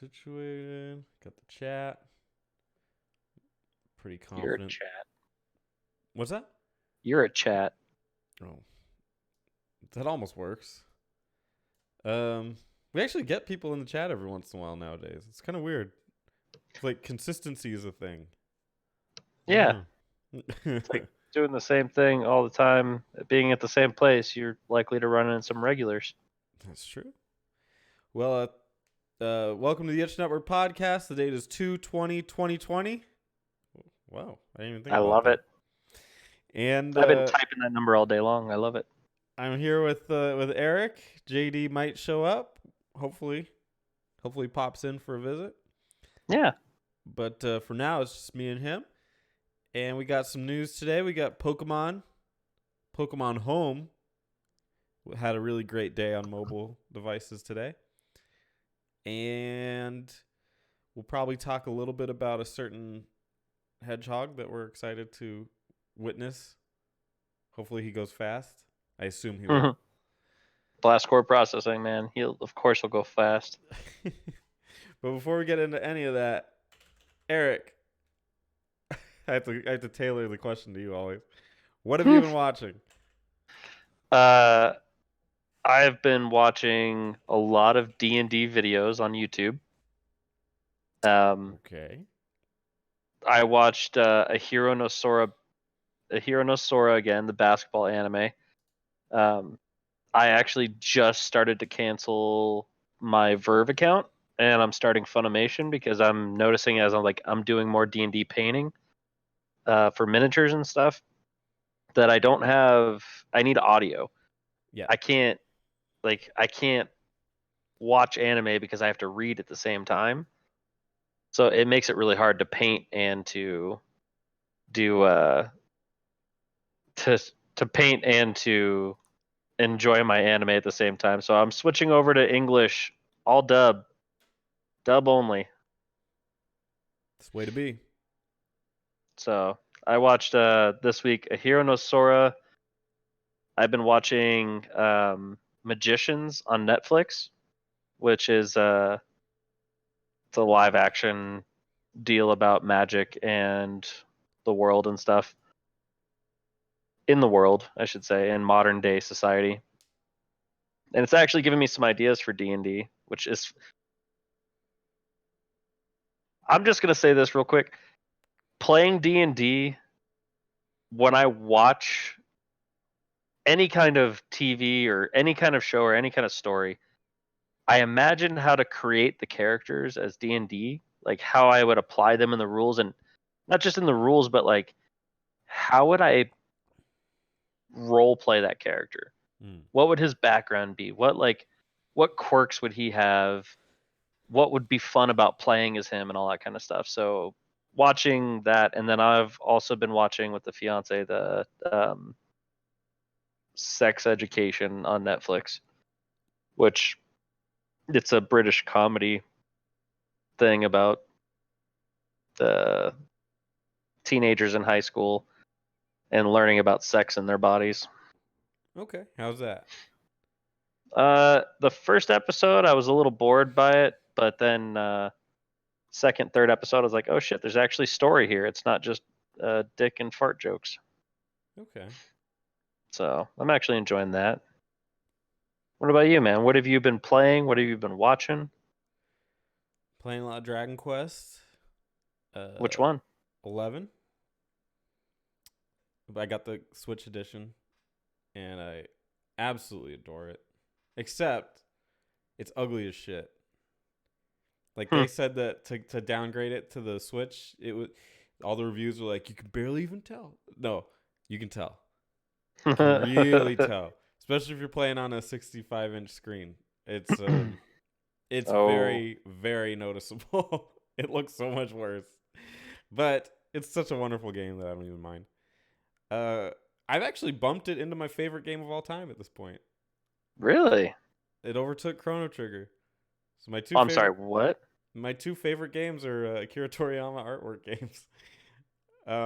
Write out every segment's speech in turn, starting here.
situated. Got the chat. Pretty You're a confident. chat. What's that? You're a chat. Oh, that almost works. We actually get people in the chat every once in a while nowadays. It's kind of weird. It's like consistency is a thing. Yeah. It's like doing the same thing all the time, being at the same place. You're likely to run into some regulars. That's true. Well, welcome to the Itch Network podcast. The date is 2/20/2020. Wow, I didn't even think I about love that. it. And I've been typing that number all day long. I love it. I'm here with Eric. JD might show up. Hopefully pops in for a visit. Yeah. But for now, it's just me and him. And we got some news today. We got Pokemon Home had a really great day on mobile devices today. And we'll probably talk a little bit about a certain hedgehog that we're excited to witness. Hopefully he goes fast. I assume he will. Blast core processing, man. Of course he'll go fast. But before we get into any of that, Eric, I have to tailor the question to you always. What have you been watching? I've been watching a lot of D&D videos on YouTube. Okay. I watched a Hero no Sora again, the basketball anime. I actually just started to cancel my Verve account, and I'm starting Funimation because I'm noticing as I'm doing more D&D painting for miniatures and stuff that I don't have. I need audio. Yeah. I can't watch anime because I have to read at the same time. So it makes it really hard to paint and to do to paint and to enjoy my anime at the same time. So I'm switching over to English, all dub only. It's the way to be. So I watched this week a Hero no Sora. I've been watching Magicians on Netflix, which is it's a live action deal about magic and the world and stuff. In the world, I should say, in modern day society. And it's actually given me some ideas for D&D, which is I'm just going to say this real quick. Playing D&D when I watch any kind of TV or any kind of show or any kind of story, I imagine how to create the characters as D&D, like how I would apply them in the rules, and not just in the rules, but like how would I role play that character? What would his background be? What quirks would he have? What would be fun about playing as him and all that kind of stuff. So watching that, and then I've also been watching with the fiance the Sex Education on Netflix, which it's a British comedy thing about the teenagers in high school and learning about sex in their bodies. Okay, how's that? The first episode I was a little bored by it, but then second, third episode I was like, oh shit, there's actually story here. It's not just dick and fart jokes. Okay. So I'm actually enjoying that. What about you, man? What have you been playing? What have you been watching? Playing a lot of Dragon Quest. Which one? 11. I got the Switch edition, and I absolutely adore it. Except, it's ugly as shit. Like they said that to downgrade it to the Switch, it was all the reviews were like you can barely even tell. No, you can tell. You can really tell, especially if you're playing on a 65-inch screen. It's very, very noticeable. It looks so much worse, but it's such a wonderful game that I don't even mind. I've actually bumped it into my favorite game of all time at this point. Really? It overtook Chrono Trigger. So I'm sorry, what? My two favorite games are Akira Toriyama artwork games.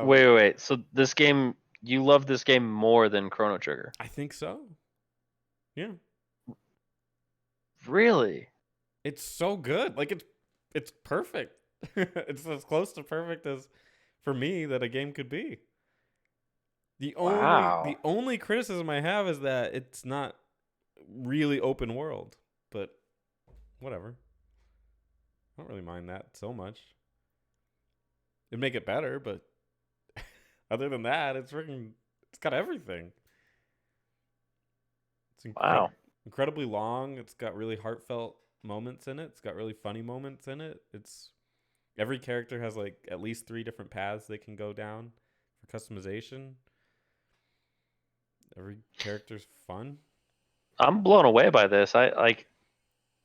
Wait. So this game, you love this game more than Chrono Trigger? I think so. Yeah. Really? It's so good. Like it's perfect. It's as close to perfect as for me that a game could be. Wow. The only criticism I have is that it's not really open world, but whatever. I don't really mind that so much. It'd make it better, but other than that, it's got everything. It's Wow. incredibly long. It's got really heartfelt moments in it. It's got really funny moments in it. It's every character has like at least 3 different paths they can go down for customization. Every character's fun. I'm blown away by this. I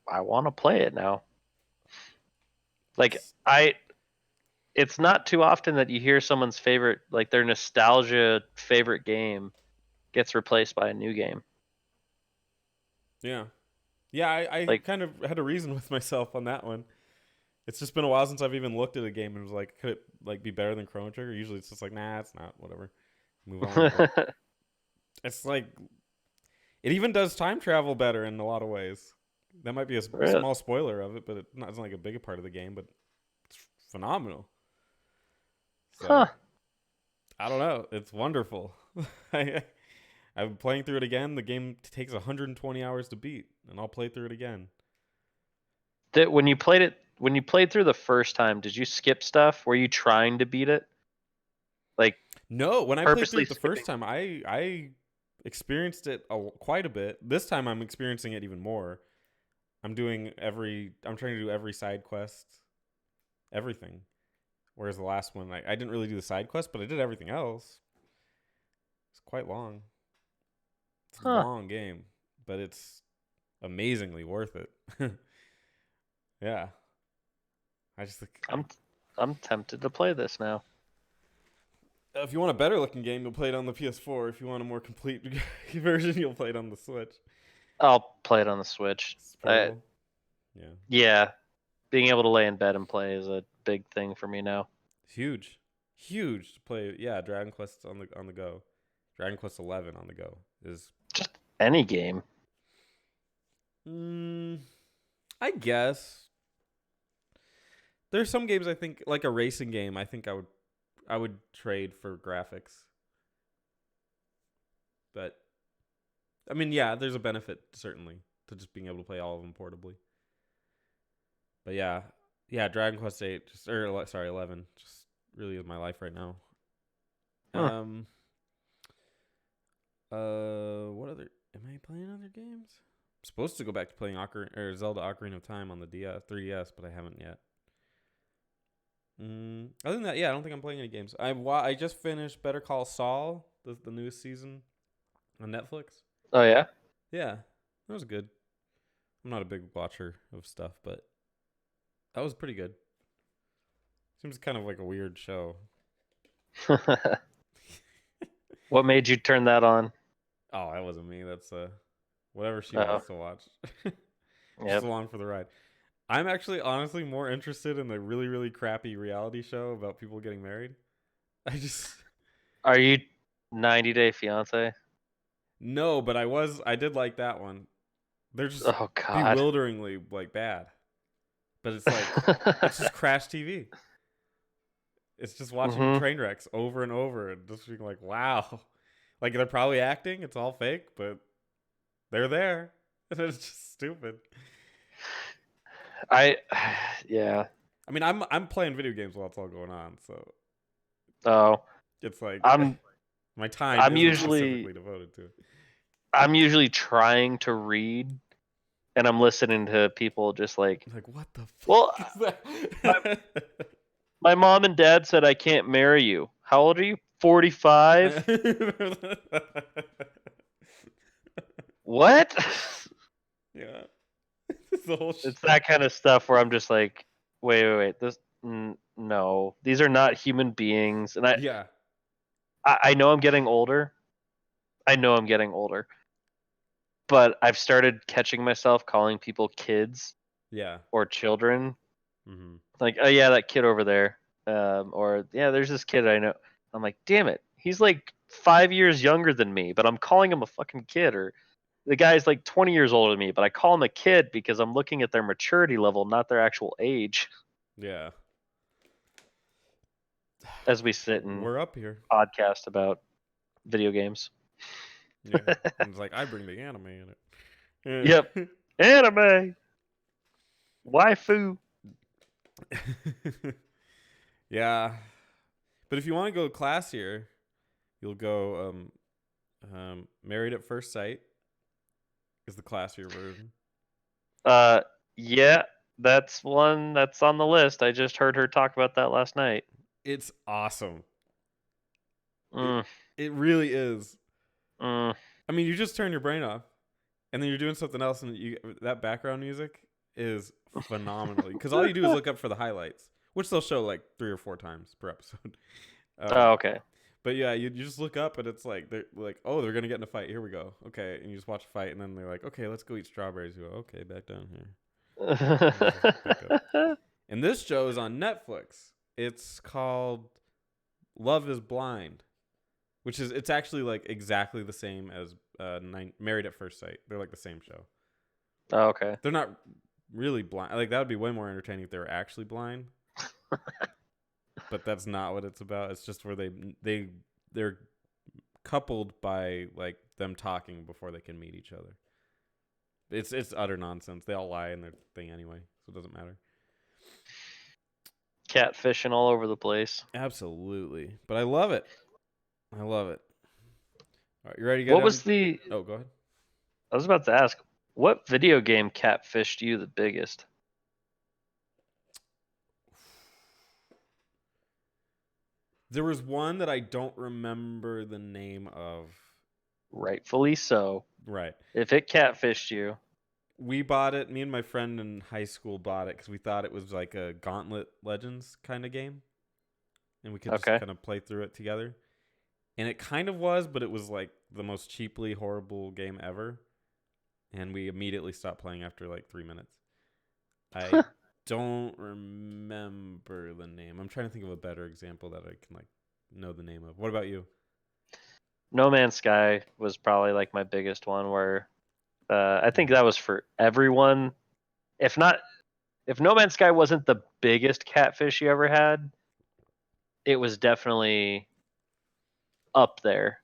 want to play it now. Like It's, I it's not too often that you hear someone's favorite, like their nostalgia favorite game gets replaced by a new game. yeah. Yeah, I Like kind of had a reason with myself on that one. It's just been a while since I've even looked at a game and was like, could it like be better than Chrono Trigger? Usually it's just like, nah, it's not, whatever. Move on. But it's like it even does time travel better in a lot of ways. That might be a really? small spoiler of it, but it's not like a big part of the game, but it's phenomenal. Huh. So I don't know. It's wonderful. I, I'm playing through it again. The game takes 120 hours to beat, and I'll play through it again. That when you played through the first time, did you skip stuff? Were you trying to beat it? Like No, when I played through purposely it the skipping? first time, I experienced it quite a bit. This time, I'm experiencing it even more. I'm trying to do every side quest, everything. Whereas the last one, I didn't really do the side quest, but I did everything else. It's quite long. It's a Huh. long game, but it's amazingly worth it. Yeah, I just think I'm tempted to play this now. if you want a better looking game, you'll play it on the PS4. If you want a more complete version, you'll play it on the Switch. I'll play it on the Switch. It's portable. Yeah, Yeah, being able to lay in bed and play is a big thing for me now. huge, huge to play. Yeah, Dragon Quest on the go. Dragon Quest 11 on the go is. Just any game. Mm, I guess there's some games I think like a racing game. I think I would trade for graphics, but I mean, yeah, there's a benefit certainly to just being able to play all of them portably. But yeah, yeah, Dragon Quest 8 just or sorry 11 just really is my life right now. Hmm. Um, what other? Am I playing other games? I'm supposed to go back to playing Zelda Ocarina of Time on the 3DS, but I haven't yet. Other than that, yeah, I don't think I'm playing any games. I just finished Better Call Saul, the newest season on Netflix. Oh yeah. Yeah, that was good. I'm not a big watcher of stuff, but that was pretty good. Seems kind of like a weird show. What made you turn that on? Oh, that wasn't me. That's whatever she Oh, wants to watch. Just yep. along for the ride. I'm actually honestly more interested in the really, really crappy reality show about people getting married. I just Are you 90 Day Fiance? no, but I did like that one. They're just Oh God. bewilderingly like bad. But it's just crash TV. It's just watching Mhm. train wrecks over and over and just being like, wow. Like they're probably acting, it's all fake, but they're there. And it's just stupid. I yeah. I mean, I'm playing video games while it's all going on, so Oh, it's like I'm my time I'm isn't usually specifically devoted to it. I'm usually trying to read, and I'm listening to people just like, Like, what the well, fuck my is my mom and dad said I can't marry you. How old are you? 45? that? What? Yeah. It's the whole It's that kind of stuff where I'm just like, wait. No, these are not human beings, and yeah. I know I'm getting older. I know I'm getting older, but I've started catching myself calling people kids Yeah. or children. Mm-hmm. Like, oh yeah, that kid over there, or yeah, there's this kid I know. I'm like, damn it, he's like 5 years younger than me, but I'm calling him a fucking kid, or the guy's like 20 years older than me, but I call him a kid because I'm looking at their maturity level, not their actual age, Yeah. as we sit and We're up here. podcast about video games. Yeah. And it's like I bring the anime in it. Yep. Anime. Waifu. Yeah. But if you want to go classier, you'll go Married at First Sight is the classier version. Yeah, that's one that's on the list. I just heard her talk about that last night. It's awesome. Mm, It really is. mm. I mean, you just turn your brain off, and then you're doing something else, and that background music is phenomenally because all you do is look up for the highlights, which they'll show like 3 or 4 times per episode. Oh, okay. But yeah, you just look up and it's like they're like, oh, they're gonna get in a fight. Here we go. Okay, and you just watch a fight, and then they're like, okay, let's go eat strawberries. You go, okay, back down here. And this show is on Netflix. It's called Love Is Blind, which is it's actually like exactly the same as Married at First Sight. They're like the same show. Oh, okay. They're not really blind. Like that would be way more entertaining if they were actually blind. But that's not what it's about. It's just where they're coupled by like them talking before they can meet each other. It's utter nonsense. They all lie in their thing anyway, so it doesn't matter. Catfishing all over the place. Absolutely, but I love it. I love it. All right, you ready to get? What was the? Oh, go ahead. I was about to ask, what video game catfished you the biggest? There was one that I don't remember the name of. Rightfully so. Right. If it catfished you. We bought it. Me and my friend in high school bought it because we thought it was like a Gauntlet Legends kind of game. And we could just kind of play through it together. And it kind of was, but it was like the most cheaply horrible game ever. And we immediately stopped playing after like 3 minutes. I don't remember the name. I'm trying to think of a better example that I can like know the name of. What about you? No Man's Sky was probably like my biggest one where I think that was for everyone. If No Man's Sky wasn't the biggest catfish you ever had, it was definitely up there.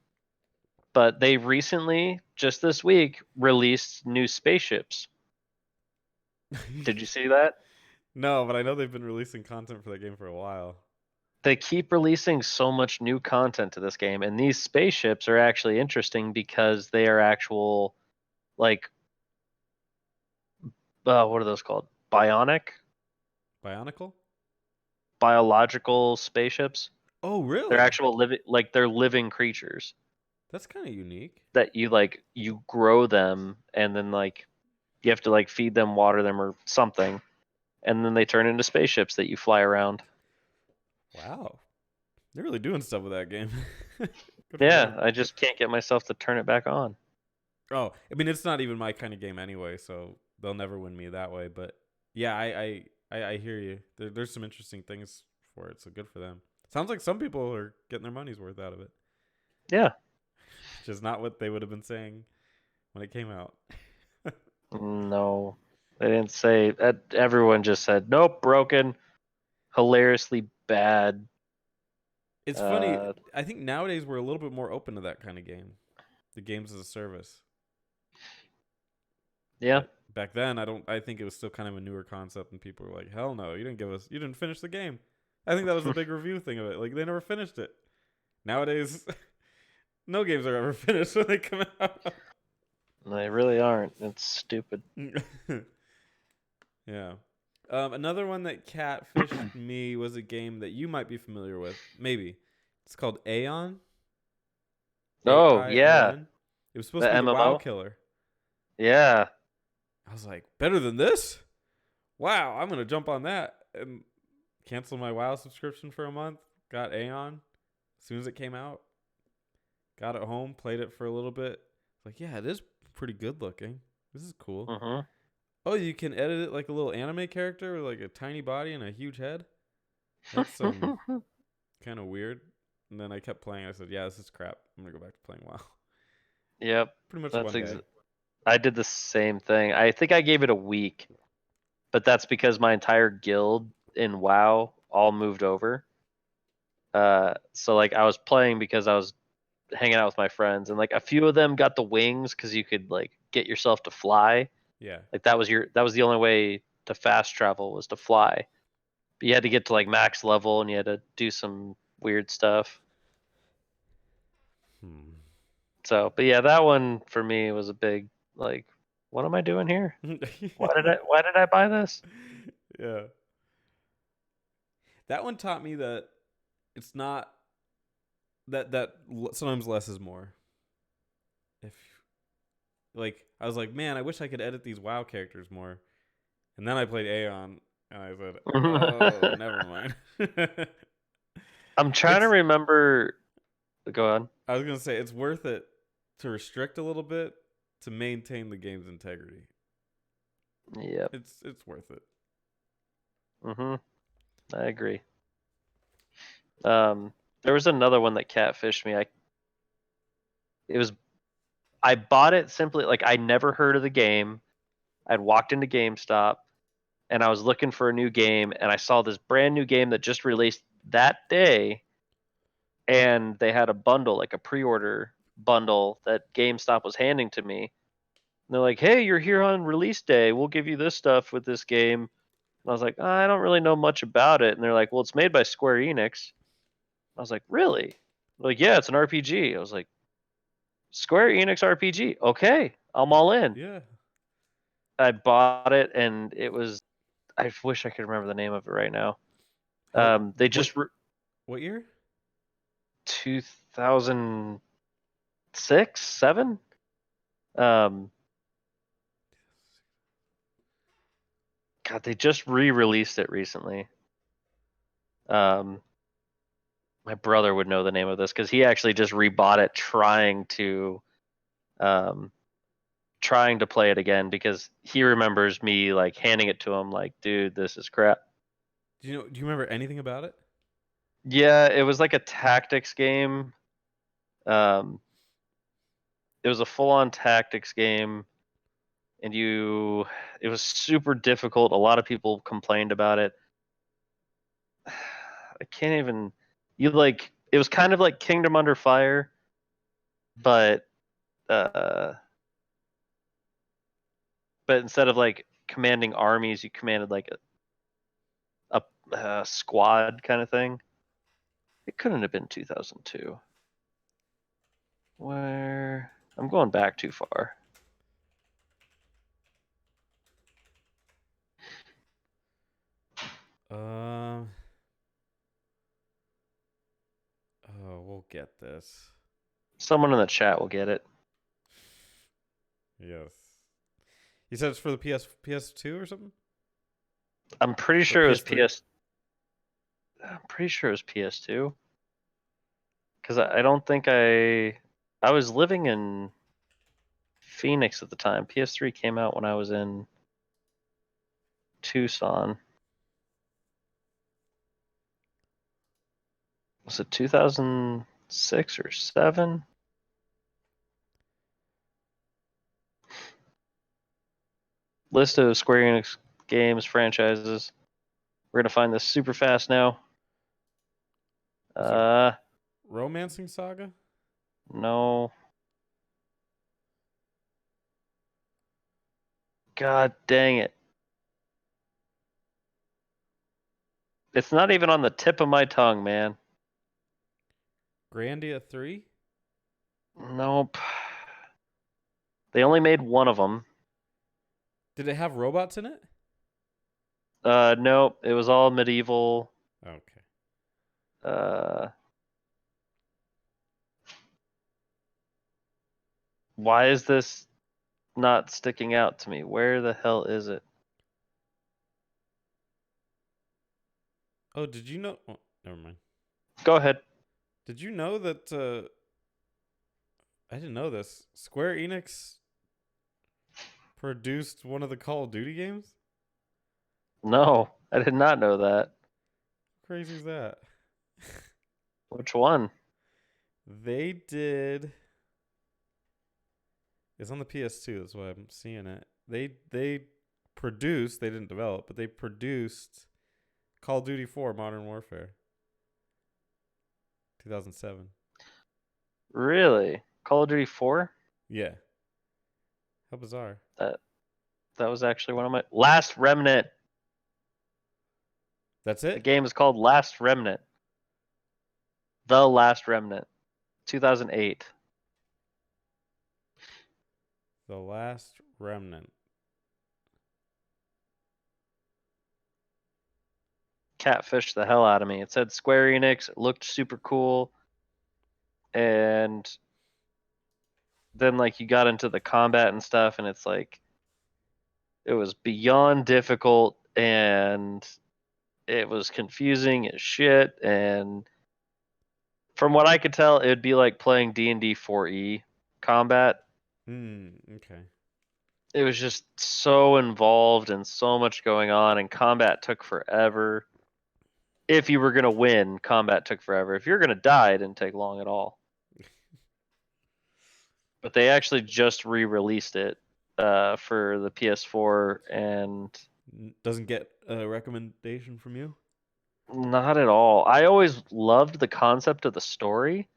But they recently, just this week, released new spaceships. Did you see that? No, but I know they've been releasing content for that game for a while. They keep releasing so much new content to this game, and these spaceships are actually interesting because they are actual, like, what are those called? Bionicle? Biological spaceships. Oh, really? They're actual living, like they're living creatures. That's kind of unique. That you grow them, and then like you have to like feed them, water them, or something, and then they turn into spaceships that you fly around. Wow, they're really doing stuff with that game. Yeah, I just can't get myself to turn it back on. Oh, I mean, it's not even my kind of game anyway, so they'll never win me that way. But yeah, I hear you. There's some interesting things for it, so good for them. Sounds like some people are getting their money's worth out of it. Yeah. Which is not what they would have been saying when it came out. No, they didn't say that. Everyone just said, nope, broken, hilariously bad. It's funny. I think nowadays we're a little bit more open to that kind of game. The games as a service. Yeah. But back then, I think it was still kind of a newer concept, and people were like, "Hell no, you didn't finish the game." I think that was the big review thing of it. Like they never finished it. Nowadays, no games are ever finished when they come out. They really aren't. It's stupid. Yeah. Another one that catfished me was a game that you might be familiar with. Maybe. It's called Aeon. Oh, yeah. It was supposed to be the WoW killer. Yeah. I was like, better than this? Wow, I'm going to jump on that and cancel my WoW subscription for a month. Got Aeon as soon as it came out. Got it home, played it for a little bit. Like, yeah, it is pretty good looking. This is cool. Mm-hmm. Oh, you can edit it like a little anime character with like a tiny body and a huge head? That's kind of weird. And then I kept playing. I said, yeah, this is crap. I'm going to go back to playing WoW. Yep. Pretty much one day. I did the same thing. I think I gave it a week, but that's because my entire guild in WoW all moved over. So like I was playing because I was hanging out with my friends, and like a few of them got the wings because you could like get yourself to fly. Yeah. Like that was the only way to fast travel was to fly. But you had to get to like max level, and you had to do some weird stuff. Hmm. So, but yeah, that one for me was a big like, what am I doing here? Why did I buy this? Yeah. That one taught me that it's not sometimes less is more. If like I was like, man, I wish I could edit these WoW characters more. And then I played Aeon and I said, "Oh, never mind." I'm trying to It's remember. Go on. I was going to say it's worth it to restrict a little bit to maintain the game's integrity. Yep. It's worth it. I agree. There was another one that catfished me. I bought it simply like I never heard of the game. I'd walked into GameStop and I was looking for a new game, and I saw this brand new game that just released that day, and they had a bundle, like a pre-order bundle that GameStop was handing to me. And they're like, "Hey, you're here on release day. We'll give you this stuff with this game." And I was like, "I don't really know much about it." And they're like, "Well, it's made by Square Enix." I was like, "Really?" They're like, "Yeah, it's an RPG." I was like, "Square Enix RPG. Okay, I'm all in." Yeah. I bought it, and it was. I wish I could remember the name of it right now. How They what just what year? 2006, 7. Um, God, they just re-released it recently. Um, my brother would know the name of this because he actually just rebought it, um, trying to play it again because he remembers me like handing it to him, like, "Dude, this is crap." Do you remember anything about it? Yeah, it was like a tactics game. Um, it was a full-on tactics game, and it was super difficult. A lot of people complained about it. I can't even. You like it was kind of like Kingdom Under Fire, but uh, but instead of like commanding armies, you commanded like a squad kind of thing. It couldn't have been 2002. Where I'm going back too far. Um. Oh, we'll get this. Someone in the chat will get it. Yes. You said it's for the PS2 or something? I'm pretty Or sure it was PS3? PS. I'm pretty sure it was PS2 because I don't think I was living in Phoenix at the time. PS3 came out when I was in Tucson. Was it 2006 or 7? List of Square Enix games franchises. We're gonna find this super fast now. Is it Uh, Romancing Saga? no. God dang it. It's not even on the tip of my tongue, man. Grandia 3? Nope. They only made one of them. Did it have robots in it? Nope. It was all medieval. Okay. Uh, why is this not sticking out to me? Where the hell is it? Oh, did you know? Oh, never mind. Go ahead. Did you know that? I didn't know this. Square Enix produced one of the Call of Duty games? No, I did not know that. How crazy is that? Which one? They did. It's on the PS2. That's why I'm seeing it. They produced. They didn't develop, but they produced Call of Duty 4: Modern Warfare, 2007. Really? Call of Duty 4? Yeah. How bizarre. That that was actually one of my Last Remnant. That's The it? game is called Last Remnant. The Last Remnant. 2008. The Last Remnant. Catfished the hell out of me. It said Square Enix. It looked super cool. And then like you got into the combat and stuff, and it's like it was beyond difficult, and it was confusing as shit. And from what I could tell, it'd be like playing D&D 4E combat. Okay. It was just so involved and so much going on, and combat took forever. If you were gonna win, combat took forever. If you're gonna die, it didn't take long at all. But they actually just re-released it for the PS4, and Doesn't get a recommendation from you? not at all. I always loved the concept of the story,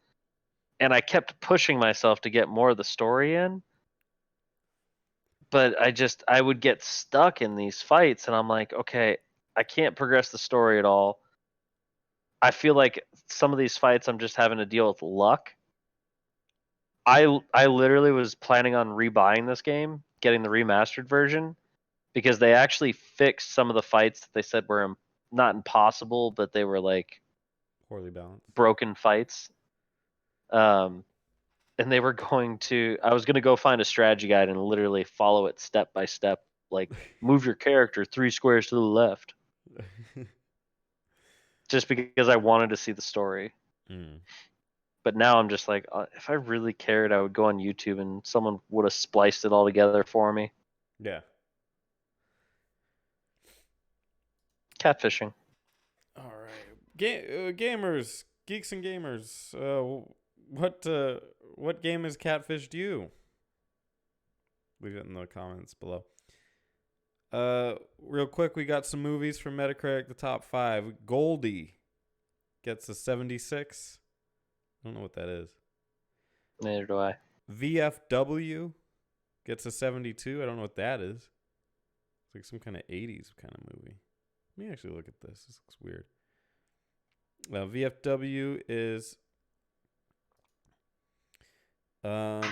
and I kept pushing myself to get more of the story in. But I would get stuck in these fights, and I'm like, okay, I can't progress the story at all. I feel like some of these fights I'm just having to deal with luck. I literally was planning on rebuying this game, getting the remastered version, because they actually fixed some of the fights that they said were not impossible, but they were like Poorly balanced. broken fights. And they were I was going to go find a strategy guide and literally follow it step by step, like move your character 3 squares to the left, just because I wanted to see the story. But now I'm just like, if I really cared, I would go on YouTube and someone would have spliced it all together for me. Yeah. Catfishing. All right. Gamers, geeks and gamers. What game has catfished you? Leave it in the comments below. Real quick, we got some movies from Metacritic, the top 5. Goldie gets a 76. I don't know what that is. Neither do I. VFW gets a 72. I don't know what that is. It's like some kind of 80s kind of movie. Let me actually look at this. This looks weird. VFW is a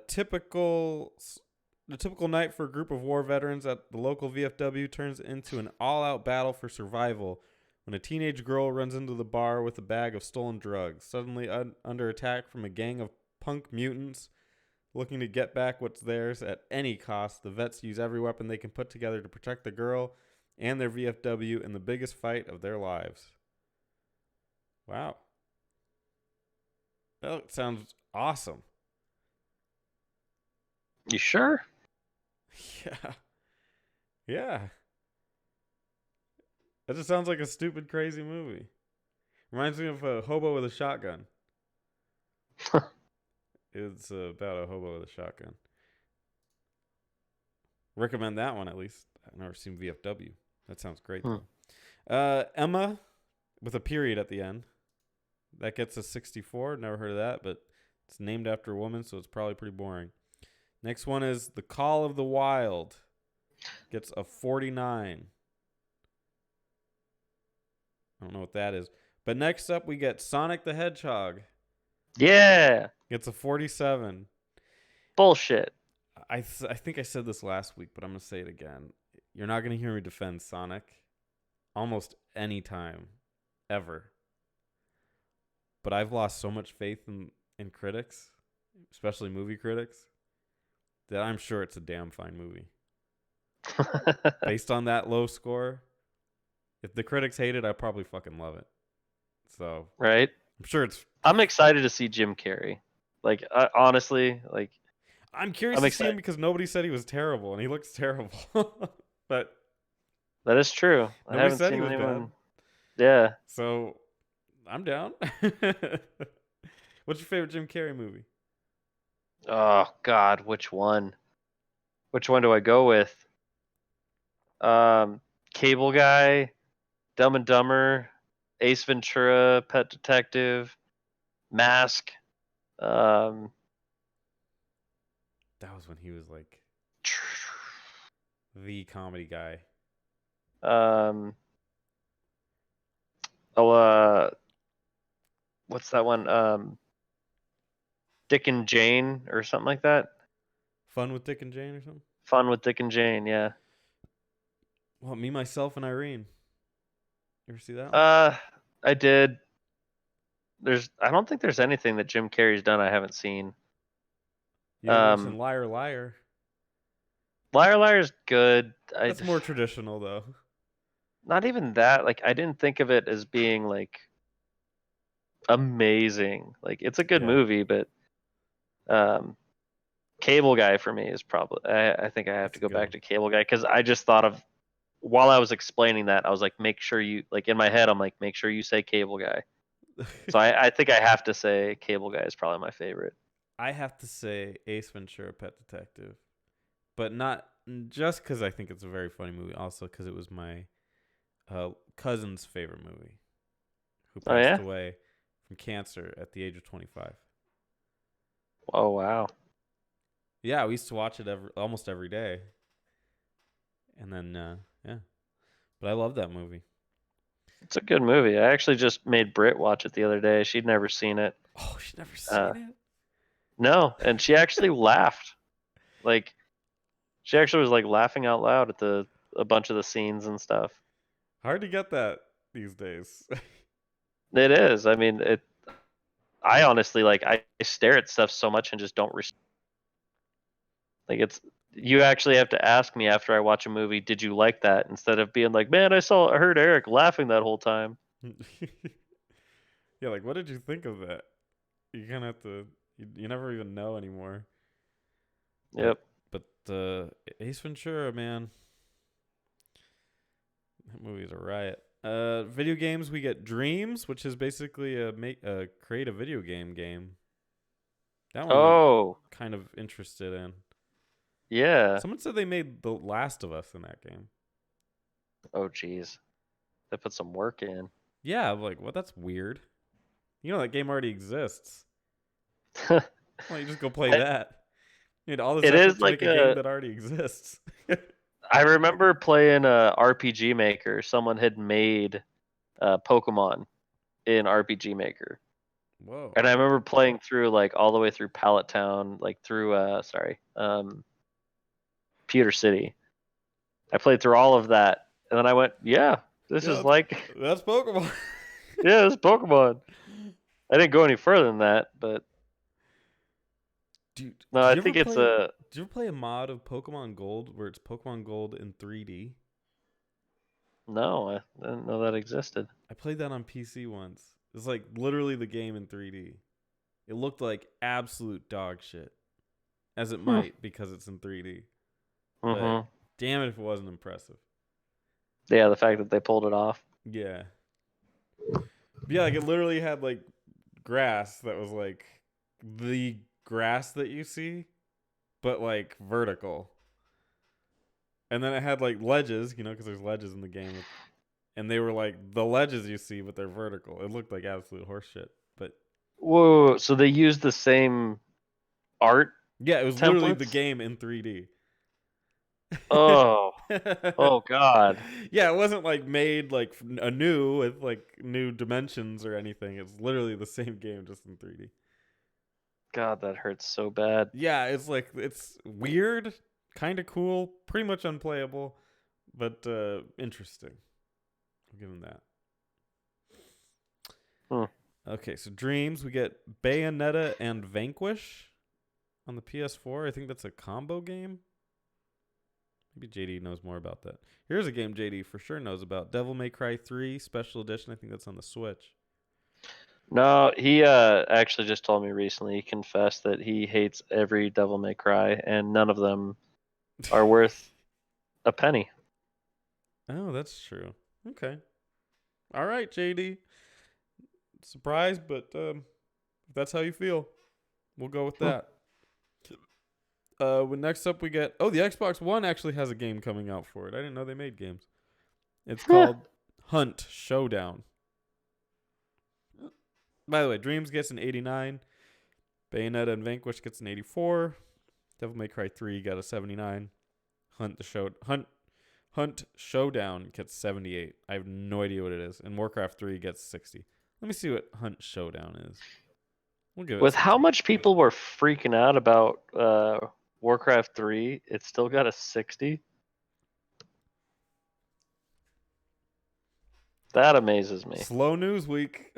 typical night for a group of war veterans at the local VFW turns into an all-out battle for survival when a teenage girl runs into the bar with a bag of stolen drugs. Suddenly under attack from a gang of punk mutants looking to get back what's theirs at any cost, the vets use every weapon they can put together to protect the girl and their VFW in the biggest fight of their lives. Wow. That sounds awesome. You sure? Yeah. Yeah. That just sounds like a stupid, crazy movie. Reminds me of a hobo with a shotgun. It's about a hobo with a shotgun. Recommend that one at least. I've never seen VFW. That sounds great though. Emma with a period at the end. That gets a 64. Never heard of that, but it's named after a woman, so it's probably pretty boring. Next one is The Call of the Wild. Gets a 49. I don't know what that is. But next up, we get Sonic the Hedgehog. Yeah. Gets a 47. Bullshit. I think I said this last week, but I'm going to say it again. You're not going to hear me defend Sonic almost any time, ever. But I've lost so much faith in critics, especially movie critics, that I'm sure it's a damn fine movie. Based on that low score, if the critics hate it, I probably fucking love it. So, right? I'm sure it's... I'm excited to see Jim Carrey. Like, honestly, like... I'm curious to see him because nobody said he was terrible, and he looks terrible. But... That is true. I haven't said seen he was anyone... bad. Yeah. So, I'm down. What's your favorite Jim Carrey movie? Oh God, which one? Which one do I go with? Um, Cable Guy, Dumb and Dumber, Ace Ventura, Pet Detective, Mask. Um, That was when he was like the comedy guy. um, oh, what's that one? Dick and Jane or something like that. Fun with Dick and Jane or something? Fun with Dick and Jane, yeah. Well, Me, Myself, and Irene. You ever see that one? Uh, I did. I don't think there's anything that Jim Carrey's done I haven't seen. You didn't mention Um, Liar Liar. Liar Liar's good. That's more traditional though. Not even that. Like, I didn't think of it as being like amazing. Like, it's a good Yeah. movie, but um, Cable Guy for me is probably. I think I have That's to a go good back one. to Cable Guy because I just thought of while I was explaining that I was like, make sure you like in my head I'm like, make sure you say Cable Guy. So I think I have to say Cable Guy is probably my favorite. I have to say Ace Ventura Pet Detective. But not just because I think it's a very funny movie, also because it was my cousin's favorite movie, who Oh passed yeah. away from cancer at the age of 25. Oh wow. Yeah, we used to watch it almost every day. And then, yeah. But I love that movie. It's a good movie. I actually just made Britt watch it the other day. She'd never seen it. Oh, she's never Uh, seen it? no, and she actually laughed. Like she actually was like laughing out loud at the a bunch of the scenes and stuff. Hard to get that these days. It is. I mean, it. I honestly like. I stare at stuff so much and just don't. Like it's. You actually have to ask me after I watch a movie, did you like that? Instead of being like, man, I heard Eric laughing that whole time. Yeah, like, what did you think of that? You kind of have to, you never even know anymore. But, Yep. but Ace Ventura, man, that movie's a riot. Video games, we get Dreams, which is basically a create a video game. That one I'm Oh, kind of interested in. yeah. Someone said they made The Last of Us in that game. Oh, geez. They put some work in. Yeah, I'm like, what? That's weird. You know that game already exists. Well, you just go play that. You had all this It effort is to make like a game a. that already exists. I remember playing a RPG Maker. Someone had made Pokemon in RPG Maker, Whoa. and I remember playing through like all the way through Pallet Town, like through Pewter City. I played through all of that, and then I went, yeah, this Yeah, is like, that's Pokemon. yeah, this is Pokemon. I didn't go any further than that, but Dude, no, I think it's a. did you ever play a mod of Pokemon Gold where it's Pokemon Gold in 3D? No, I didn't know that existed. I played that on PC once. It's like literally the game in 3D. It looked like absolute dog shit. As it Hmm. might because it's in 3D. But Mm-hmm. damn it if it wasn't impressive. Yeah, the fact that they pulled it off. Yeah. But yeah, like it literally had like grass that was like the grass that you see, but like vertical. And then it had like ledges, because there's ledges in the game, and they were like the ledges you see, but they're vertical. It looked like absolute horseshit. But Whoa! So they used the same art yeah, it was literally the templates? game in 3D. Oh, oh God! Yeah, it wasn't like made like anew with like new dimensions or anything. It's literally the same game just in 3D. God, that hurts so bad. Yeah, it's like it's weird, kind of cool, pretty much unplayable, but interesting. I'll give him that. Hmm. Okay, so Dreams, we get Bayonetta and Vanquish on the PS4. I think that's a combo game. Maybe JD knows more about that. Here's a game JD for sure knows about. Devil May Cry 3 Special Edition. I think that's on the Switch. No, he actually just told me recently. He confessed that he hates every Devil May Cry, and none of them are worth a penny. Oh, that's true. Okay. All right, JD. Surprised, but if that's how you feel, we'll go with Hmm. that. Next up we get the Xbox One actually has a game coming out for it. I didn't know they made games. It's Huh. called Hunt Showdown. By the way, Dreams gets an 89. Bayonetta and Vanquish gets an 84. Devil May Cry 3 got a 79. Hunt Showdown gets 78. I have no idea what it is. And Warcraft 3 gets 60. Let me see what Hunt Showdown is. We'll give it With some how time. much people were freaking out about Warcraft 3, it's still got a 60. That amazes me. Slow news week.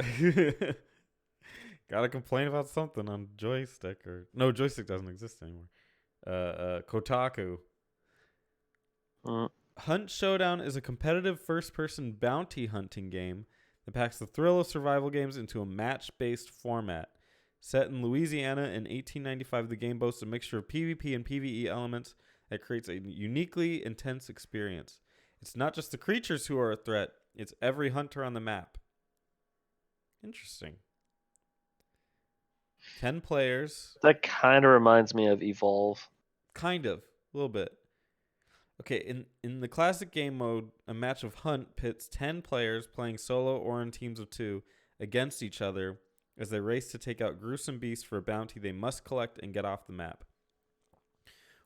Gotta complain about something on Joystick no, Joystick doesn't exist anymore. Kotaku. Mm. Hunt Showdown is a competitive first-person bounty hunting game that packs the thrill of survival games into a match-based format. Set in Louisiana in 1895, the game boasts a mixture of PvP and PvE elements that creates a uniquely intense experience. It's not just the creatures who are a threat, it's every hunter on the map. Interesting. 10 players. That kind of reminds me of Evolve. Kind of. A little bit. Okay, in the classic game mode, a match of Hunt pits 10 players playing solo or in teams of 2 against each other as they race to take out gruesome beasts for a bounty they must collect and get off the map.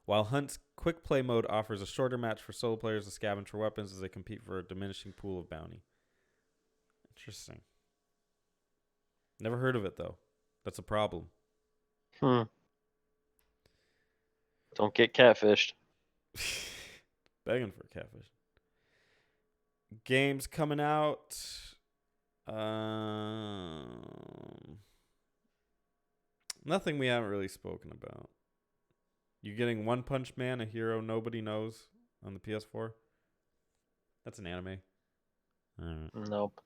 While Hunt's quick play mode offers a shorter match for solo players to scavenge for weapons as they compete for a diminishing pool of bounty. Interesting. Never heard of it, though. That's a problem. Don't get catfished. Begging for catfish. Games coming out. Nothing we haven't really spoken about. You getting One Punch Man, a hero nobody knows on the PS4? That's an anime. Nope.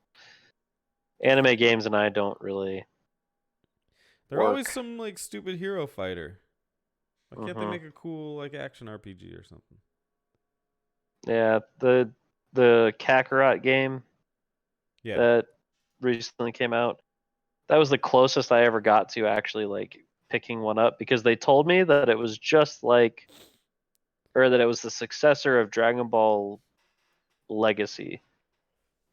Anime games and I don't really. They're always some like stupid hero fighter. Why can't they make a cool like action RPG or something? Yeah, the Kakarot game that recently came out. That was the closest I ever got to actually like picking one up because they told me that it was just like, or that it was the successor of Dragon Ball Legacy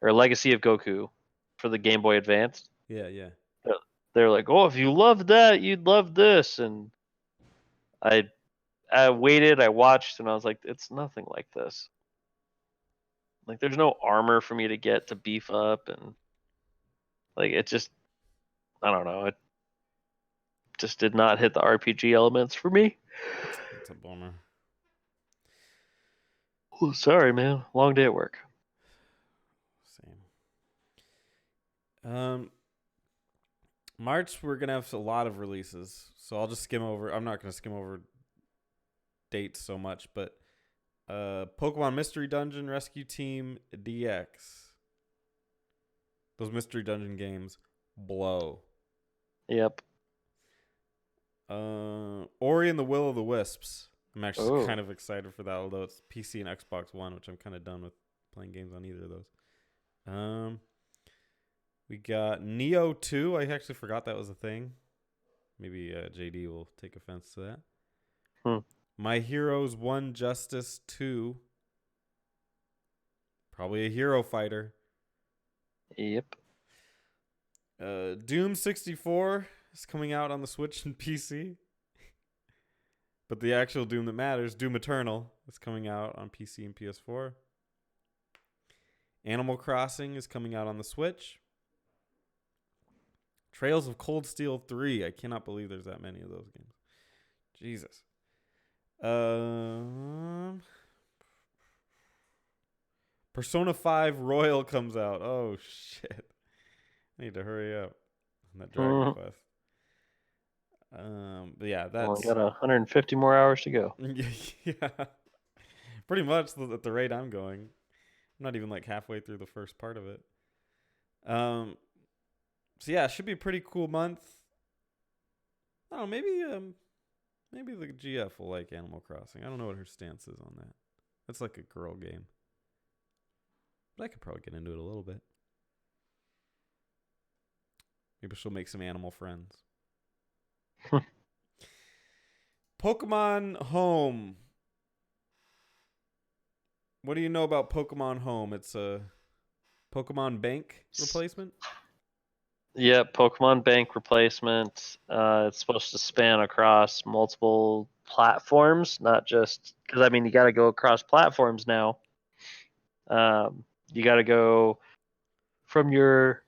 or Legacy of Goku for the Game Boy Advance. Yeah. They're like, oh, if you loved that, you'd love this, and I waited, I watched, and I was like, it's nothing like this. Like, there's no armor for me to get to beef up, and like it just, I don't know, it just did not hit the RPG elements for me. It's a bummer. Oh, sorry, man. Long day at work. Same. March we're gonna have a lot of releases, so I'll just skim over. I'm not gonna skim over dates so much, but Pokemon Mystery Dungeon Rescue Team DX. Those Mystery Dungeon games blow. Yep. Ori and the Will of the Wisps. I'm actually Oh. kind of excited for that, although it's PC and Xbox One, which I'm kind of done with playing games on either of those. We got Neo 2. I actually forgot that was a thing. Maybe JD will take offense to that. My Heroes 1 Justice 2. Probably a hero fighter. Yep. Doom 64 is coming out on the Switch and PC. But the actual Doom that matters, Doom Eternal, is coming out on PC and PS4. Animal Crossing is coming out on the Switch. Trails of Cold Steel 3. I cannot believe there's that many of those games. Jesus. Persona 5 Royal comes out. Oh, shit. I need to hurry up on that Dragon Quest. But yeah, that's... Well, I got 150 more hours to go. Yeah. Pretty much at the rate I'm going. I'm not even like halfway through the first part of it. So yeah, it should be a pretty cool month. I don't know, maybe the GF will like Animal Crossing. I don't know what her stance is on that. That's like a girl game. But I could probably get into it a little bit. Maybe she'll make some animal friends. Pokemon Home. What do you know about Pokemon Home? It's a Pokemon Bank replacement. Yeah, Pokemon Bank replacement. It's supposed to span across multiple platforms, not just because I mean you got to go across platforms now. You got to go from your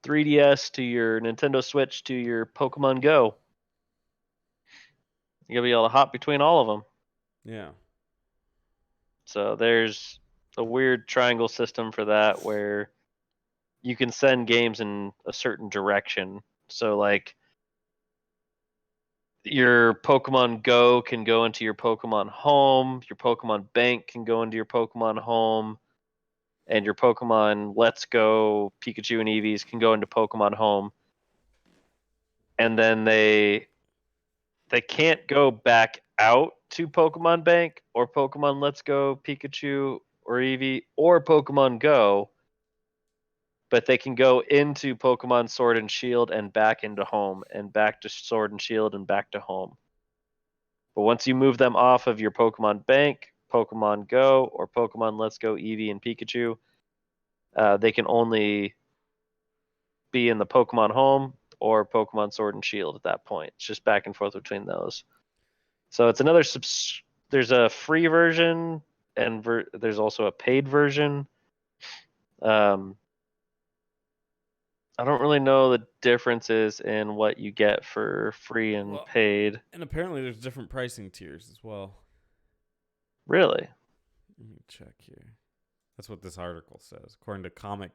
3DS to your Nintendo Switch to your Pokemon Go. You gotta be able to hop between all of them. Yeah. So there's a weird triangle system for that where you can send games in a certain direction. So like your Pokemon Go can go into your Pokemon Home, your Pokemon Bank can go into your Pokemon Home, and your Pokemon Let's Go Pikachu and Eevees can go into Pokemon Home. And then they can't go back out to Pokemon Bank or Pokemon Let's Go Pikachu or Eevee or Pokemon Go, but they can go into Pokemon Sword and Shield and back into Home and back to Sword and Shield and back to Home. But once you move them off of your Pokemon Bank, Pokemon Go, or Pokemon Let's Go Eevee and Pikachu, they can only be in the Pokemon Home or Pokemon Sword and Shield at that point. It's just back and forth between those. So it's another there's a free version and there's also a paid version. I don't really know the differences in what you get for free and paid. And apparently there's different pricing tiers as well. Really? Let me check here. That's what this article says. According to comic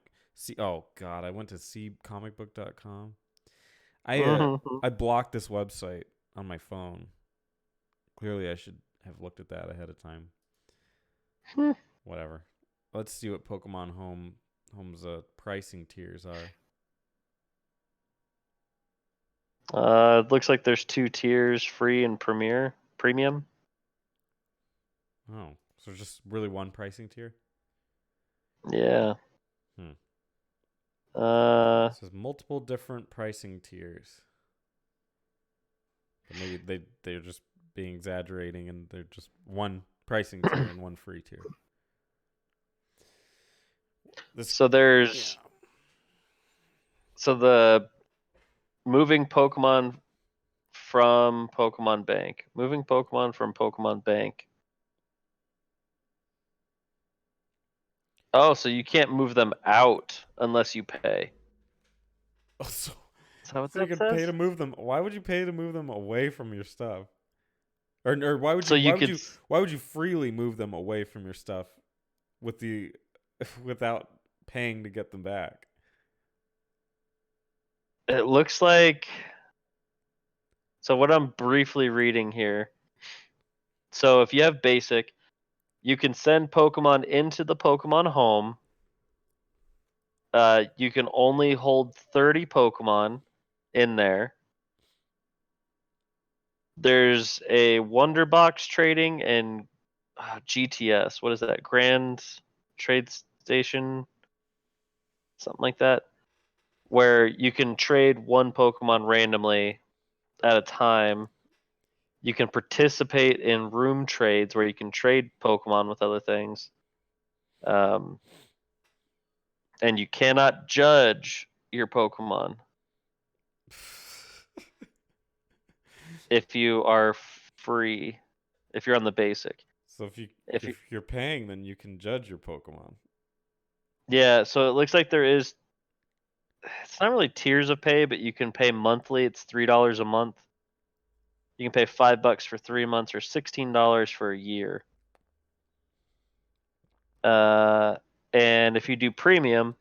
oh god, I went to cbcomicbook.com. I blocked this website on my phone. Clearly I should have looked at that ahead of time. Whatever. Let's see what Pokemon Home's pricing tiers are. It looks like there's 2 tiers, free and premium. Oh, so just really one pricing tier? Yeah. It says multiple different pricing tiers. But maybe they're just being exaggerating and they're just one pricing tier and one free tier. So there's so the moving Pokemon from Pokemon Bank. Moving Pokemon from Pokemon Bank. Oh, so you can't move them out unless you pay. Oh, so Is that what you that can says? pay to move them. Why would you pay to move them away from your stuff? Or why would So you you why would you freely move them away from your stuff without paying to get them back? It looks like. So what I'm briefly reading here. So if you have basic, you can send Pokemon into the Pokemon Home. You can only hold 30 Pokemon in there. There's a Wonder Box trading and GTS. What is that? Grand Trade Station? Something like that. Where you can trade one Pokemon randomly at a time. You can participate in room trades where you can trade Pokemon with other things. And you cannot judge your Pokemon if you are free, if you're on the basic. So if you're paying, then you can judge your Pokemon. Yeah, so it looks like there is. It's not really tiers of pay, but you can pay monthly. It's $3 a month. You can pay $5 for 3 months or $16 for a year. And if you do premium,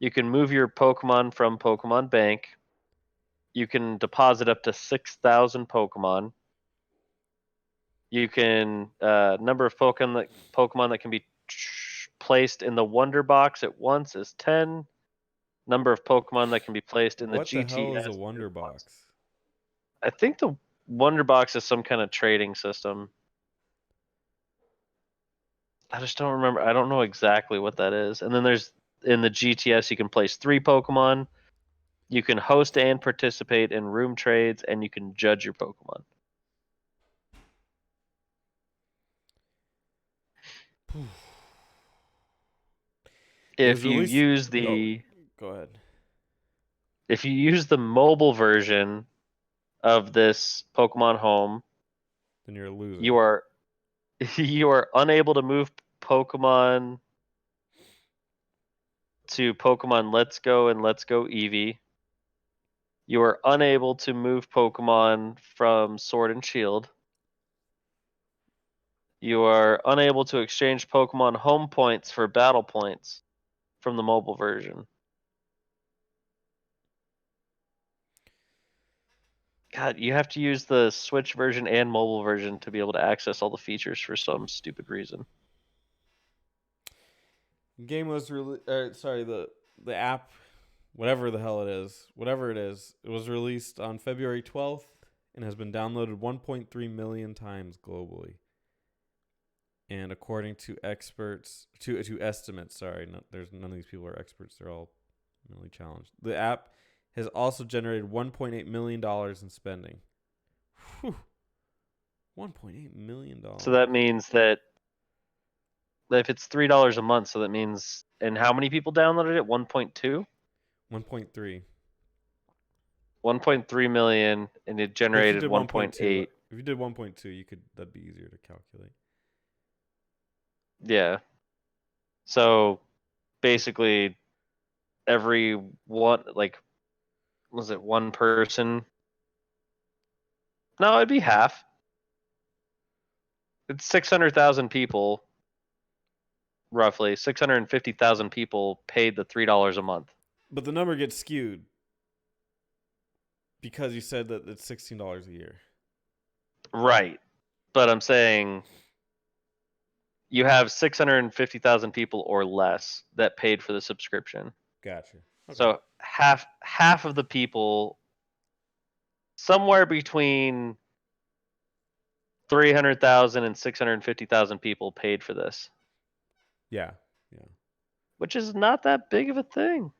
you can move your Pokemon from Pokemon Bank. You can deposit up to 6,000 Pokemon. You can number of Pokemon that can be placed in the Wonder Box at once is 10. Number of Pokemon that can be placed in the What the hell is GTS a Wonder Box? I think the Wonder Box is some kind of trading system. I just don't remember. I don't know exactly what that is. And then there's in the GTS you can place 3 Pokemon. You can host and participate in room trades, and you can judge your Pokemon. If you use the Go ahead. if you use the mobile version of this Pokemon Home, Then you're a loser. you are unable to move Pokemon to Pokemon Let's Go and Let's Go Eevee. You are unable to move Pokemon from Sword and Shield. You are unable to exchange Pokemon Home points for battle points from the mobile version. God, you have to use the Switch version and mobile version to be able to access all the features for some stupid reason. Game was the app, whatever the hell it is, it was released on February 12th and has been downloaded 1.3 million times globally. And according to experts, to estimates, there's none of these people are experts. They're all really challenged. The app has also generated $1.8 million in spending. Whew. $1.8 million. So that means that if it's $3 a month, so that means, and how many people downloaded it? 1.2? 1.3. 1.3 million, and it generated 1.8. If you did 1.2, that'd be easier to calculate. Yeah. So basically, every one, like, was it one person? No, it'd be half. It's 600,000 people, roughly. 650,000 people paid the $3 a month. But the number gets skewed because you said that it's $16 a year. Right. But I'm saying you have 650,000 people or less that paid for the subscription. Gotcha. Okay. So half of the people, somewhere between 300,000 and 650,000 people paid for this. Yeah. Which is not that big of a thing.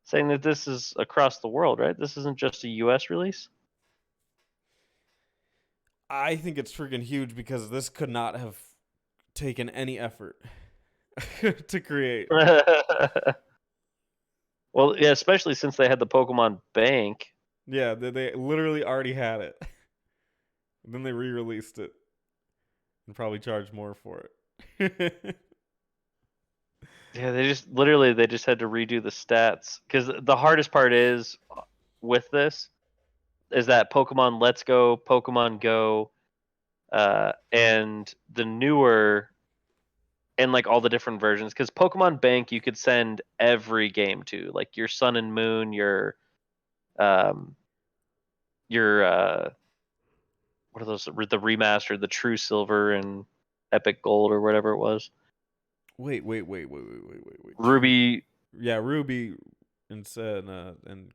Saying that this is across the world, right? This isn't just a US release. I think it's freaking huge because this could not have taken any effort to create. Well, yeah, especially since they had the Pokemon Bank. Yeah, they literally already had it. Then they re-released it and probably charged more for it. Yeah, they just had to redo the stats, because the hardest part is with this is that Pokemon Let's Go, Pokemon Go, and the newer, and like all the different versions. Because Pokemon Bank you could send every game to, like your Sun and Moon, your what are those? The remaster, the True Silver and Epic Gold or whatever it was. Wait. Ruby. Yeah, Ruby and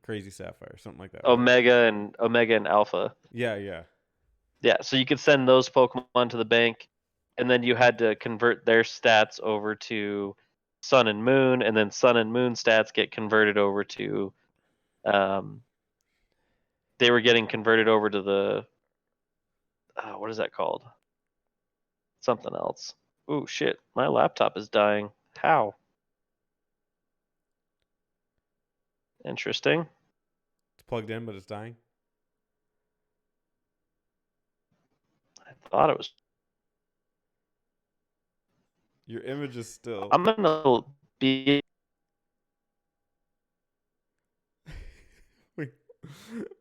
Crazy Sapphire, something like that. Omega and Alpha. Yeah. Yeah, so you could send those Pokemon to the bank, and then you had to convert their stats over to Sun and Moon, and then Sun and Moon stats get converted over to, they were getting converted over to the, what is that called? Something else. Oh shit, my laptop is dying. How? Interesting. It's plugged in, but it's dying. I thought it was. Your image is still. I'm gonna be.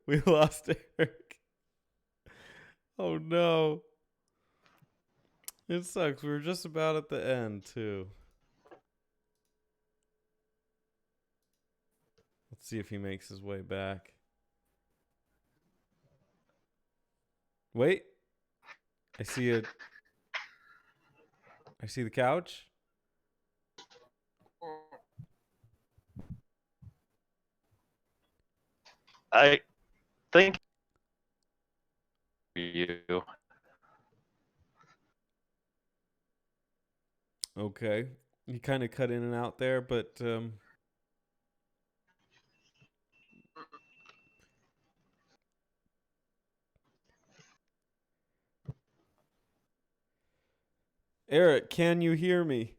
we lost Eric. Oh no. It sucks. We were just about at the end too. Let's see if he makes his way back. Wait. I see the couch. I think you. Okay. You kind of cut in and out there, but Eric, can you hear me?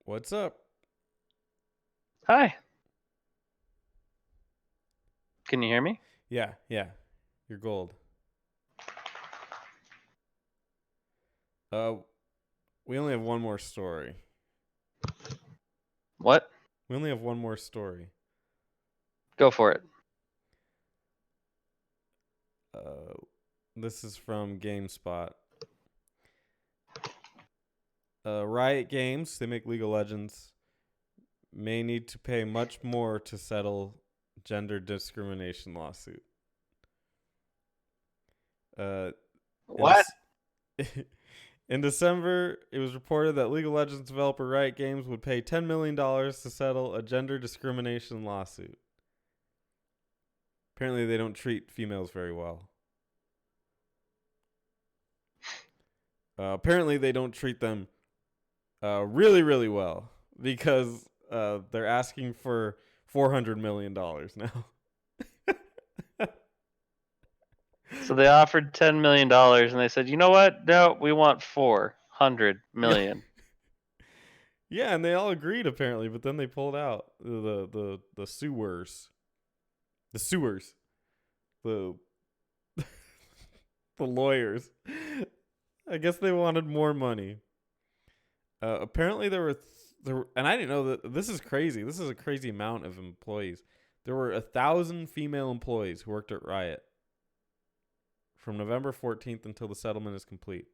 What's up? Hi. Can you hear me? Yeah, yeah. You're gold. Uh, we only have one more story. What? We only have one more story. Go for it. This is from GameSpot. Riot Games, they make League of Legends, may need to pay much more to settle gender discrimination lawsuit. What? In December, it was reported that League of Legends developer Riot Games would pay $10 million to settle a gender discrimination lawsuit. Apparently, they don't treat females very well. Apparently, they don't treat them really, really well because they're asking for $400 million now. So they offered $10 million and they said, you know what? No, we want 400 million. Yeah, and they all agreed apparently, but then they pulled out the sewers. The sewers. The the lawyers. I guess they wanted more money. Apparently there were, and I didn't know that. This is crazy. This is a crazy amount of employees. There were 1,000 female employees who worked at Riot from November 14th until the settlement is complete.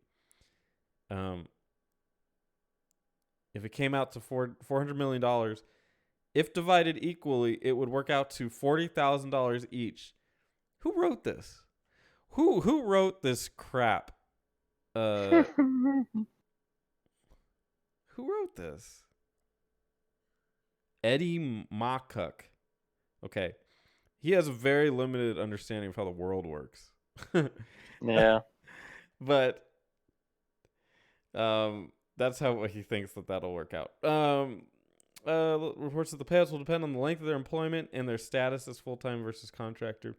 If it came out to $400 million, if divided equally, it would work out to $40,000 each. Who wrote this? Who wrote this crap? Who wrote this? Eddie Makuk. Okay. He has a very limited understanding of how the world works. Yeah. But that's how he thinks that'll work out. Reports that the payouts will depend on the length of their employment and their status as full-time versus contractor.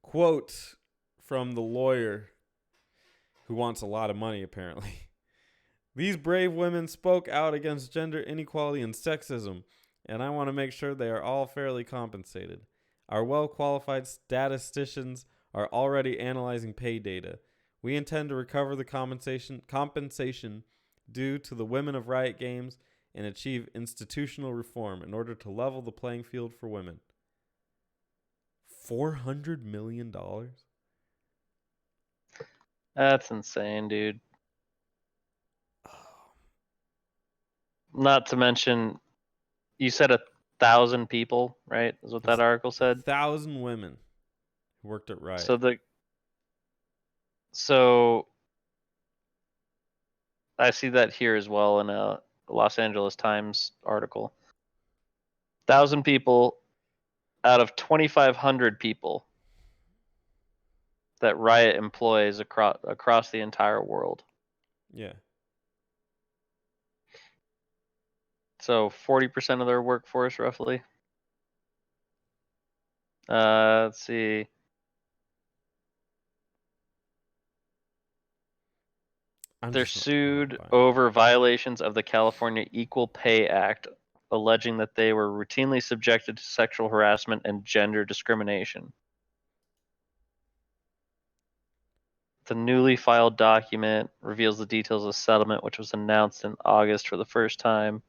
Quote from the lawyer who wants a lot of money, apparently. These brave women spoke out against gender inequality and sexism, and I want to make sure they are all fairly compensated. Our well-qualified statisticians are already analyzing pay data. We intend to recover the compensation due to the women of Riot Games and achieve institutional reform in order to level the playing field for women. $400 million? That's insane, dude. Not to mention, you said 1,000 people, right? Is what that article said. 1,000 women who worked at Riot. So I see that here as well in a Los Angeles Times article. 1,000 people out of 2,500 people that Riot employs across the entire world. Yeah. So 40% of their workforce, roughly. Let's see. They're sued over violations of the California Equal Pay Act, alleging that they were routinely subjected to sexual harassment and gender discrimination. The newly filed document reveals the details of the settlement, which was announced in August for the first time.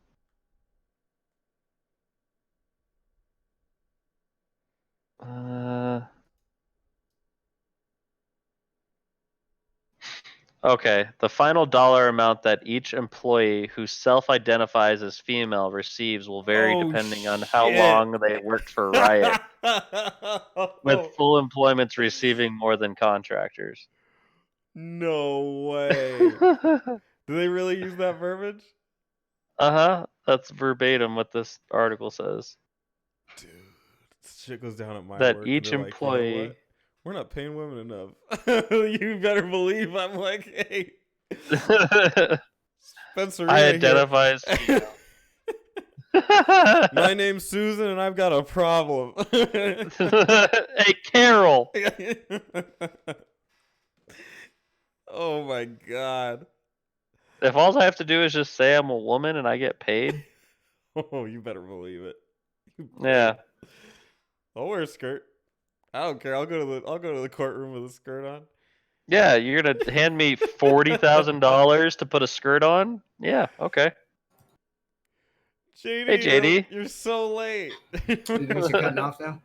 Okay, the final dollar amount that each employee who self-identifies as female receives will vary depending on how long they worked for Riot, with full employments receiving more than contractors. No way. Do they really use that verbiage? Uh-huh. That's verbatim what this article says. Dude. Shit goes down at my that work, and each they're like, you know employee. what? We're not paying women enough. You better believe I'm like, hey, Spencer I here. identify as female. My name's Susan, and I've got a problem. Hey, Carol. Oh my god. If all I have to do is just say I'm a woman and I get paid, Oh, you better believe it. yeah. I'll wear a skirt. I don't care. I'll go to the courtroom with a skirt on. Yeah, you're gonna hand me $40,000 to put a skirt on? Yeah, okay. JD, Hey, JD. you're so late. You guys are cutting off now?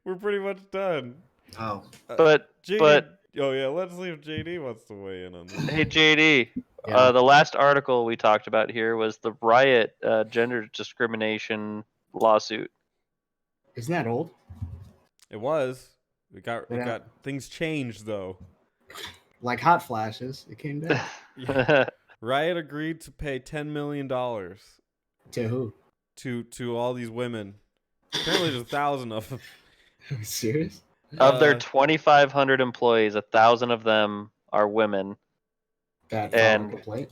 We're pretty much done. Oh. But JD, oh yeah, let's see if JD wants to weigh in on this. hey, JD. Yeah. The last article we talked about here was the Riot gender discrimination lawsuit. Isn't that old? It was. It Yeah. got things changed though. Like hot flashes, it came back. Yeah. Riot agreed to pay $10 million To who? to all these women. Apparently, there's 1,000 of them. Are you serious? Of their 2,500 employees, 1,000 of them are women. That filed a And complaint?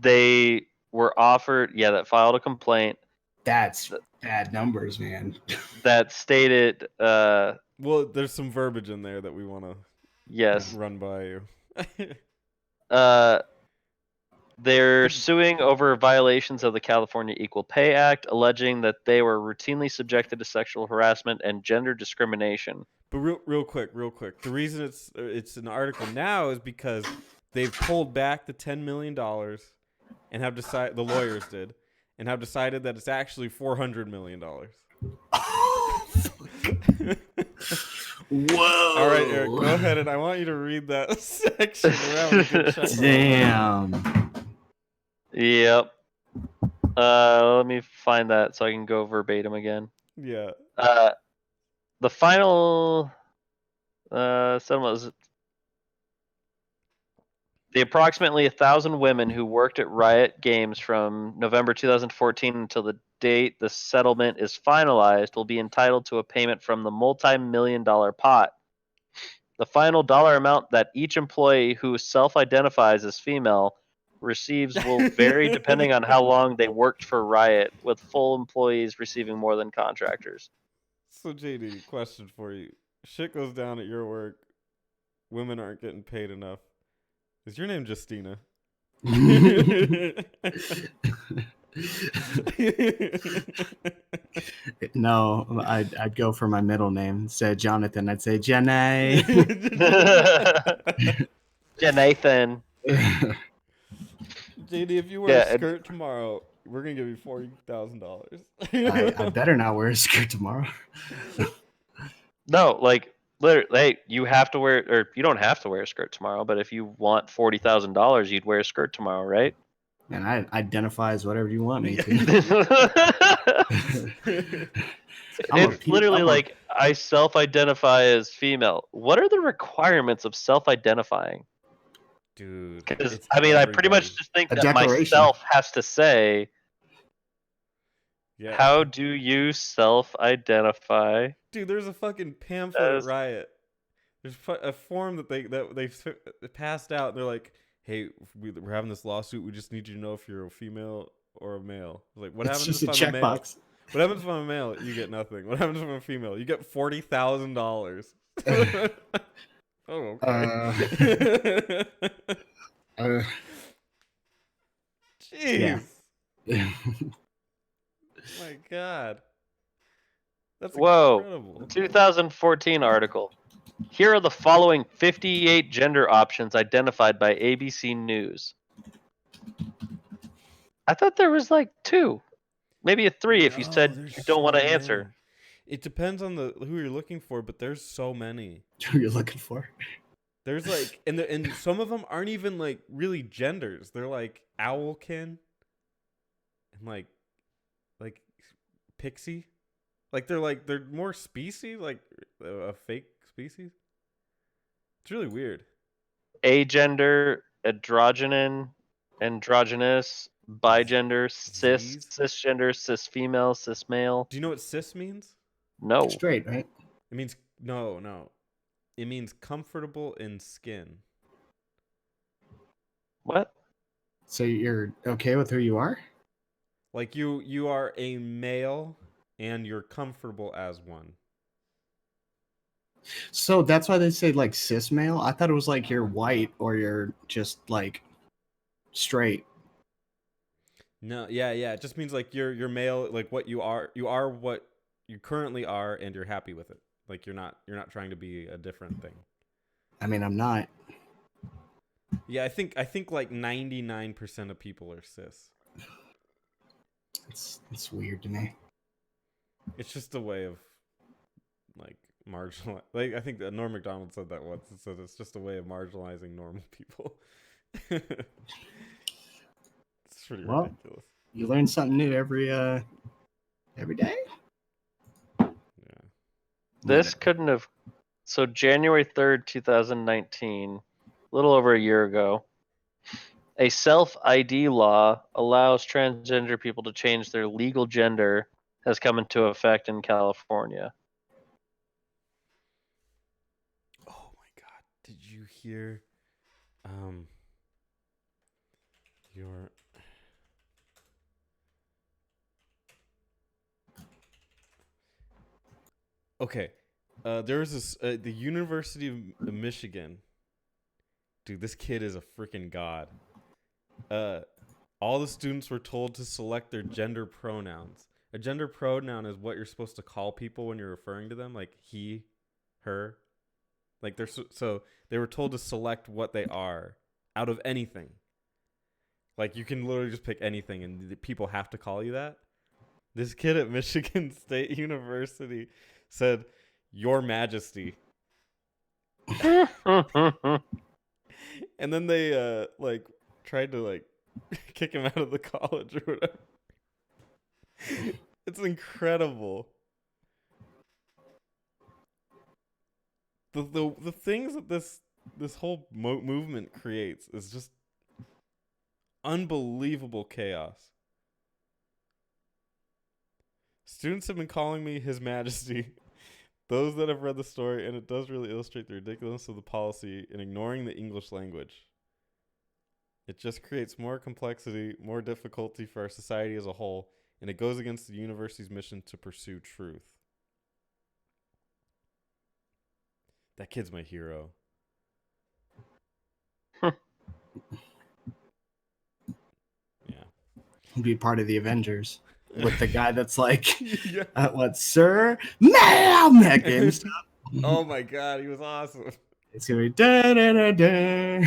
they were offered, that filed a complaint That's bad numbers, man. that stated, Well, there's some verbiage in there that we want to yes, run by you. they're suing over violations of the California Equal Pay Act, alleging that they were routinely subjected to sexual harassment and gender discrimination. But real quick. The reason it's an article now is because they've pulled back the $10 million and have decided, the lawyers did, and have decided that it's actually $400 million. Whoa! All right, Eric, go ahead, and I want you to read that section around. Damn. Yep. Let me find that so I can go verbatim again. Yeah. The final settlement was the approximately 1,000 women who worked at Riot Games from November 2014 until the date the settlement is finalized will be entitled to a payment from the multi-million-dollar pot. The final dollar amount that each employee who self-identifies as female receives will vary depending on how long they worked for Riot, with full employees receiving more than contractors. So, JD, question for you. Shit goes down at your work. Women aren't getting paid enough. Is your name Justina? No, I'd go for my middle name. Instead of Jonathan, I'd say Jenny. Yeah, Nathan. JD, if you wear a skirt tomorrow, we're gonna give you $40,000. I better not wear a skirt tomorrow. No, like literally, hey, you have to wear, or you don't have to wear a skirt tomorrow. But if you want $40,000, you'd wear a skirt tomorrow, right? And I identify as whatever you want me to. It's literally like I self-identify as female. What are the requirements of self-identifying? Dude, Because I mean, I pretty much just think that myself has to say, yeah. How do you self-identify? Dude, there's a fucking pamphlet at Riot. There's a form that they passed out. They're like, "Hey, we're having this lawsuit. We just need you to know if you're a female or a male." Like, what happens if I'm a male? What happens if I'm a male? You get nothing. What happens if I'm a female? You get $40,000. Oh, okay. Jeez. Yeah. My God. That's incredible. 2014 article. Here are the following 58 gender options identified by ABC News. I thought there was like 2. Maybe a 3 if you said you don't want to answer. It depends on who you're looking for, but there's so many. Who you're looking for? There's like, and some of them aren't even like really genders. They're like owlkin and like pixie. Like they're more species, like a fake species. It's really weird. Agender, androgynous, bigender, cis, cisgender, cis female, cis male. Do you know what cis means? No. Straight, right? It means no. It means comfortable in skin. What? So you're okay with who you are? Like you are a male and you're comfortable as one. So that's why they say like cis male. I thought it was like you're white or you're just like straight. No, yeah. It just means like you're male, like what you are what you currently are, and you're happy with it. Like you're not trying to be a different thing. I mean, I'm not. Yeah, I think like 99% of people are cis. It's weird to me. It's just a way of like marginal. Like I think that Norm Macdonald said that once. It said it's just a way of marginalizing normal people. It's pretty Well, ridiculous. You learn something new every day. Yeah. This couldn't have. So January 3rd, 2019, a little over a year ago, a self-ID law allows transgender people to change their legal gender has come into effect in California. Oh my god! Did you hear? Your okay. There was this the University of Michigan. Dude, this kid is a freaking god. All the students were told to select their gender pronouns. A gender pronoun is what you're supposed to call people when you're referring to them, like he, her. Like so they were told to select what they are out of anything. Like you can literally just pick anything, and the people have to call you that. This kid at Michigan State University said, "Your Majesty," and then they like tried to like kick him out of the college or whatever. It's incredible. The things that this whole movement creates is just unbelievable chaos. Students have been calling me His Majesty. Those that have read the story, and it does really illustrate the ridiculousness of the policy in ignoring the English language. It just creates more complexity, more difficulty for our society as a whole, and it goes against the university's mission to pursue truth. That kid's my hero. Yeah. Be part of the Avengers with the guy that's like, Yeah. what, sir, ma'am, that game stuff. Oh my god, he was awesome. It's gonna be da da da da.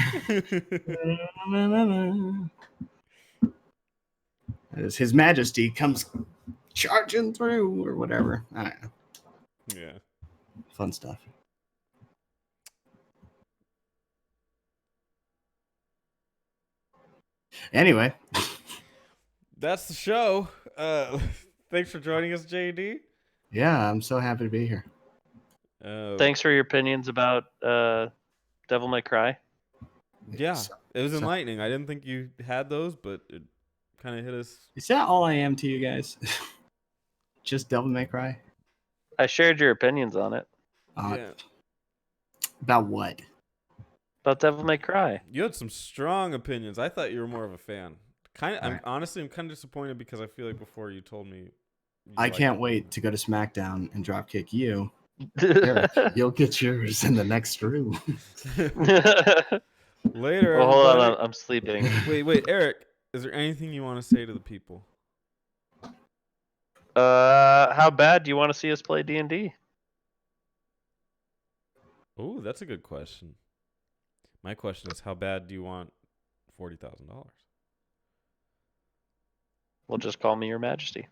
As His Majesty comes charging through or whatever. I don't know. Yeah. Fun stuff. Anyway, that's the show. Thanks for joining us, JD. Yeah, I'm so happy to be here. Thanks for your opinions about Devil May Cry. Yeah, it was enlightening. I didn't think you had those, but it kind of hit us. Is that all I am to you guys? Just Devil May Cry? I shared your opinions on it. Yeah. About what? About Devil May Cry. You had some strong opinions. I thought you were more of a fan. Right. Honestly, I'm kind of disappointed because I feel like before you told me. I can't wait to go to SmackDown and dropkick you. Eric, you'll get yours in the next room. Later. Well, hold on, I'm sleeping. Wait, Eric. Is there anything you want to say to the people? How bad do you want to see us play D&D? Oh, that's a good question. My question is, how bad do you want $40,000? Well, just call me Your Majesty.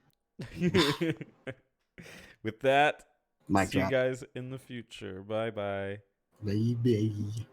With that, Mic see drop. you guys in the future. Bye-bye. Baby.